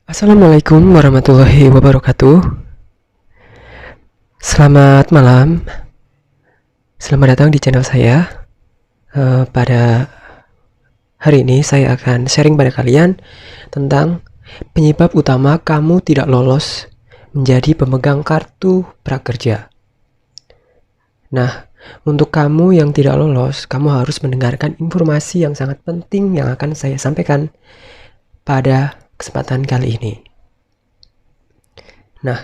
Assalamualaikum warahmatullahi wabarakatuh. Selamat malam. Selamat datang di channel saya. Pada hari ini saya akan sharing pada kalian tentang penyebab utama kamu tidak lolos menjadi pemegang kartu prakerja. Nah, untuk kamu yang tidak lolos, kamu harus mendengarkan informasi yang sangat penting yang akan saya sampaikan pada kesempatan kali ini. Nah,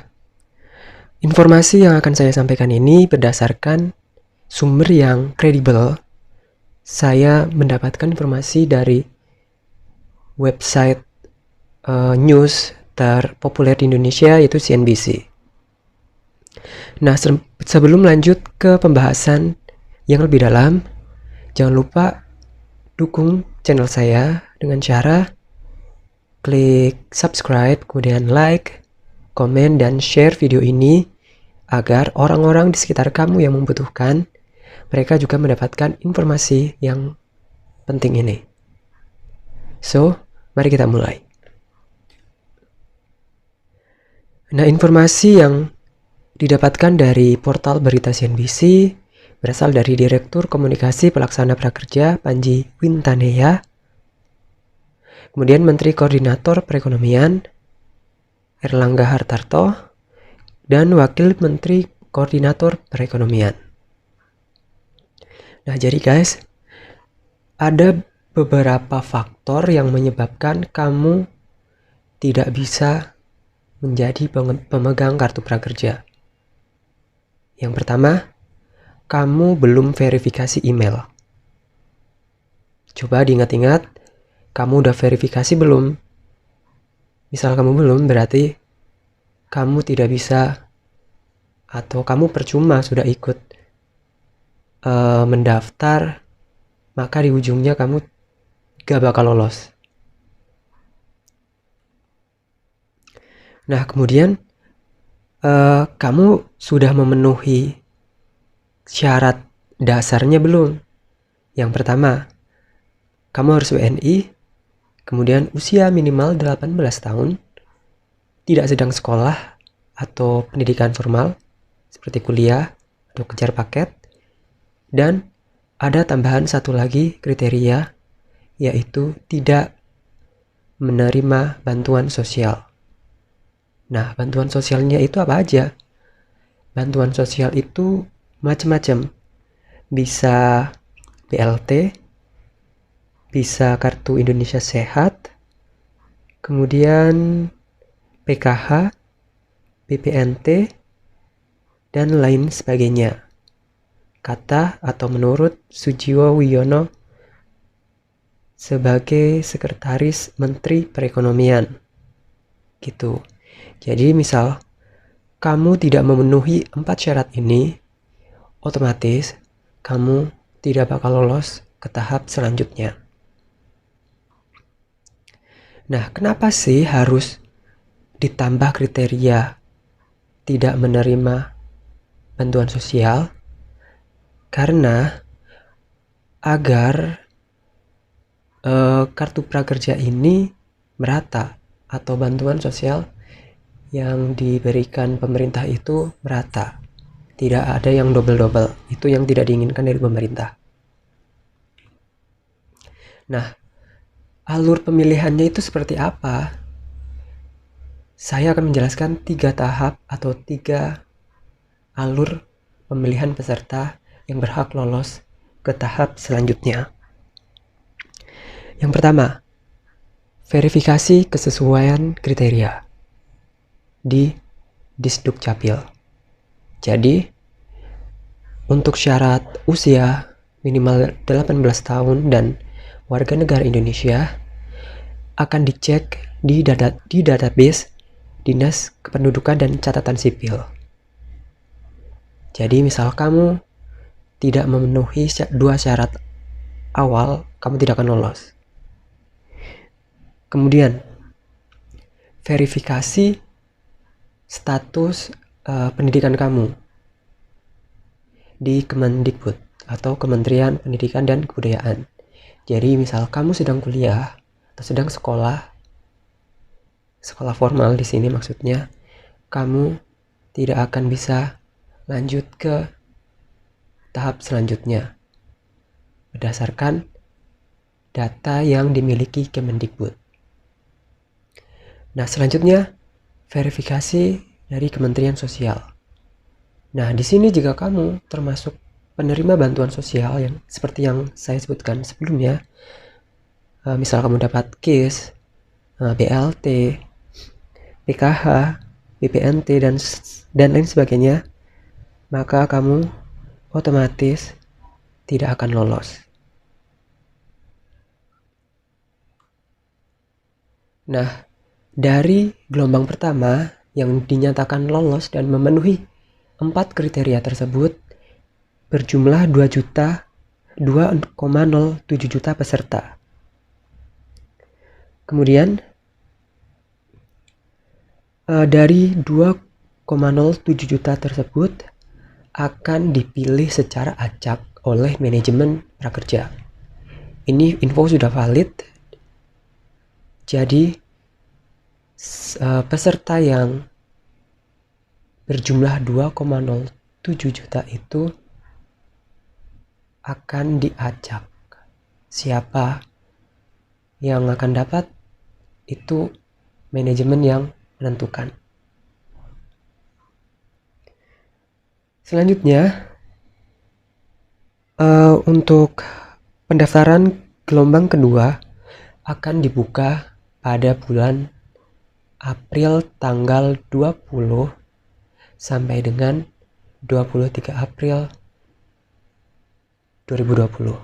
informasi yang akan saya sampaikan ini berdasarkan sumber yang kredibel. Saya mendapatkan informasi dari website news terpopuler di Indonesia, yaitu CNBC. Nah, sebelum lanjut ke pembahasan yang lebih dalam, jangan lupa dukung channel saya dengan cara klik subscribe, kemudian like, komen, dan share video ini agar orang-orang di sekitar kamu yang membutuhkan, mereka juga mendapatkan informasi yang penting ini. So, mari kita mulai. Nah, informasi yang didapatkan dari portal berita CNBC berasal dari Direktur Komunikasi Pelaksana Prakerja Panji Wintaneya, kemudian Menteri Koordinator Perekonomian Erlangga Hartarto, dan Wakil Menteri Koordinator Perekonomian. Nah, jadi guys, ada beberapa faktor yang menyebabkan kamu tidak bisa menjadi pemegang kartu prakerja. Yang pertama, kamu belum verifikasi email. Coba diingat-ingat, kamu udah verifikasi belum? Misal kamu belum, berarti kamu tidak bisa atau kamu percuma sudah ikut mendaftar, maka di ujungnya kamu gak bakal lolos. Nah, kemudian kamu sudah memenuhi syarat dasarnya belum? Yang pertama, kamu harus WNI, kemudian usia minimal 18 tahun, tidak sedang sekolah atau pendidikan formal seperti kuliah atau kejar paket, dan ada tambahan satu lagi kriteria, yaitu tidak menerima bantuan sosial. Nah, bantuan sosialnya itu apa aja? Bantuan sosial itu macam-macam. Bisa BLT, bisa Kartu Indonesia Sehat, kemudian PKH, BPNT, dan lain sebagainya. Kata atau menurut Sujiwo Wiono sebagai Sekretaris Menteri Perekonomian. Gitu. Jadi misal kamu tidak memenuhi 4 syarat ini, otomatis kamu tidak bakal lolos ke tahap selanjutnya. Nah, kenapa sih harus ditambah kriteria tidak menerima bantuan sosial? Karena agar kartu prakerja ini merata atau bantuan sosial yang diberikan pemerintah itu merata. Tidak ada yang double-double. Itu yang tidak diinginkan dari pemerintah. Nah, alur pemilihannya itu seperti apa? Saya akan menjelaskan 3 tahap atau 3 alur pemilihan peserta yang berhak lolos ke tahap selanjutnya. Yang pertama, verifikasi kesesuaian kriteria di Disduk Capil. Jadi, untuk syarat usia minimal 18 tahun dan warga negara Indonesia akan dicek di database Dinas Kependudukan dan Catatan Sipil. Jadi misal kamu tidak memenuhi 2 syarat awal, kamu tidak akan lolos. Kemudian verifikasi status pendidikan kamu di Kemendikbud atau Kementerian Pendidikan dan Kebudayaan. Jadi misal kamu sedang kuliah atau sedang sekolah sekolah formal di sini maksudnya, kamu tidak akan bisa lanjut ke tahap selanjutnya berdasarkan data yang dimiliki Kemendikbud. Nah, selanjutnya verifikasi dari Kementerian Sosial. Nah, di sini jika kamu termasuk penerima bantuan sosial yang seperti yang saya sebutkan sebelumnya, misal kamu dapat KIS, BLT, PKH, BPNT, dan lain sebagainya, maka kamu otomatis tidak akan lolos. Nah, dari gelombang pertama yang dinyatakan lolos dan memenuhi 4 kriteria tersebut berjumlah 2,07 juta peserta. Kemudian dari 2,07 juta tersebut akan dipilih secara acak oleh manajemen prakerja. Ini info sudah valid. Jadi peserta yang berjumlah 2,07 juta itu akan diacak. Siapa yang akan dapat itu manajemen yang menentukan. Selanjutnya untuk pendaftaran gelombang kedua akan dibuka pada bulan April tanggal 20 sampai dengan 23 April 2020.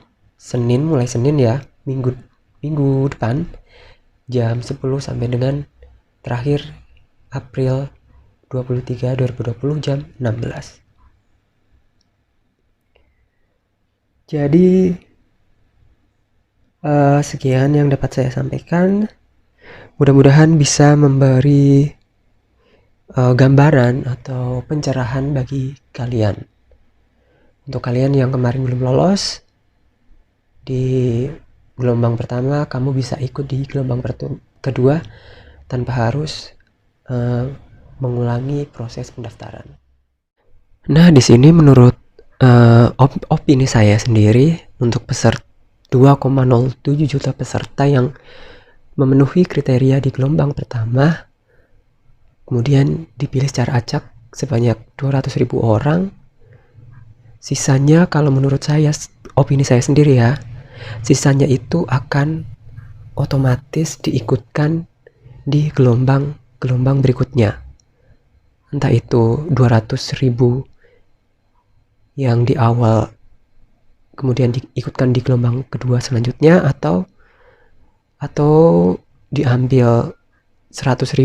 Mulai Senin ya, minggu depan jam 10 sampai dengan terakhir April 23 2020 jam 16. Jadi sekian yang dapat saya sampaikan. Mudah-mudahan bisa memberi gambaran atau pencerahan bagi kalian. Untuk kalian yang kemarin belum lolos di gelombang pertama, kamu bisa ikut di gelombang kedua tanpa harus mengulangi proses pendaftaran. Nah, di sini menurut opini saya sendiri untuk peserta 2,07 juta peserta yang memenuhi kriteria di gelombang pertama, kemudian dipilih secara acak sebanyak 200.000 orang. Sisanya kalau menurut saya, opini saya sendiri ya, sisanya itu akan otomatis diikutkan di gelombang berikutnya. Entah itu 200.000 yang di awal kemudian diikutkan di gelombang kedua selanjutnya, atau diambil 100.000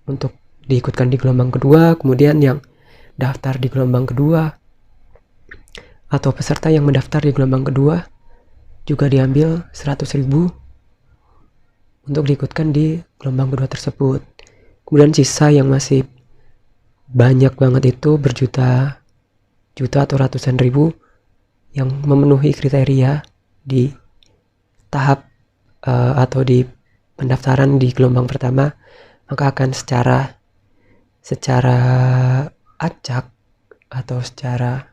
untuk diikutkan di gelombang kedua, kemudian yang daftar di gelombang kedua atau peserta yang mendaftar di gelombang kedua juga diambil 100.000 untuk diikutkan di gelombang kedua tersebut. Kemudian sisa yang masih banyak banget itu berjuta atau ratusan ribu yang memenuhi kriteria di tahap atau di pendaftaran di gelombang pertama, maka akan secara acak atau secara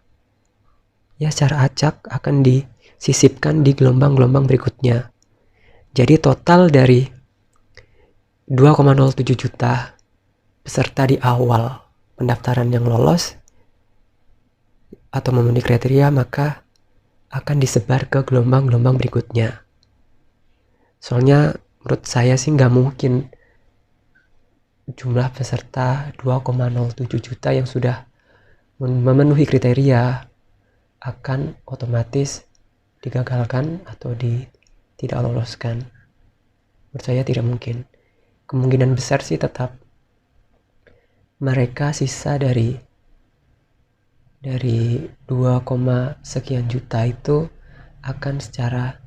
acak akan disisipkan di gelombang berikutnya. Jadi total dari 2,07 juta peserta di awal pendaftaran yang lolos atau memenuhi kriteria, maka akan disebar ke gelombang berikutnya. Soalnya menurut saya sih nggak mungkin jumlah peserta 2,07 juta yang sudah memenuhi kriteria akan otomatis digagalkan atau tidak loloskan. Menurut saya tidak mungkin. Kemungkinan besar sih tetap mereka sisa dari 2, sekian juta itu akan secara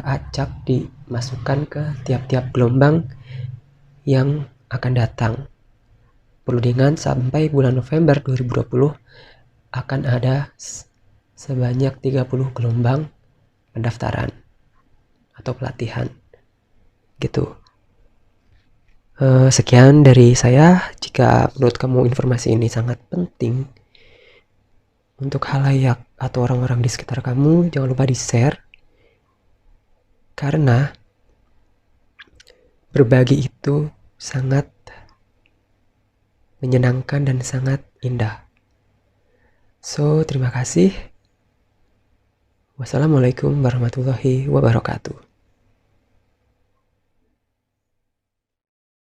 acak dimasukkan ke tiap-tiap gelombang yang akan datang. Perlu diingat sampai bulan November 2020 akan ada sebanyak 30 gelombang pendaftaran atau pelatihan gitu. Sekian dari saya. Jika menurut kamu informasi ini sangat penting untuk khalayak atau orang-orang di sekitar kamu, jangan lupa di-share. Karena berbagi itu sangat menyenangkan dan sangat indah. So, terima kasih. Wassalamualaikum warahmatullahi wabarakatuh.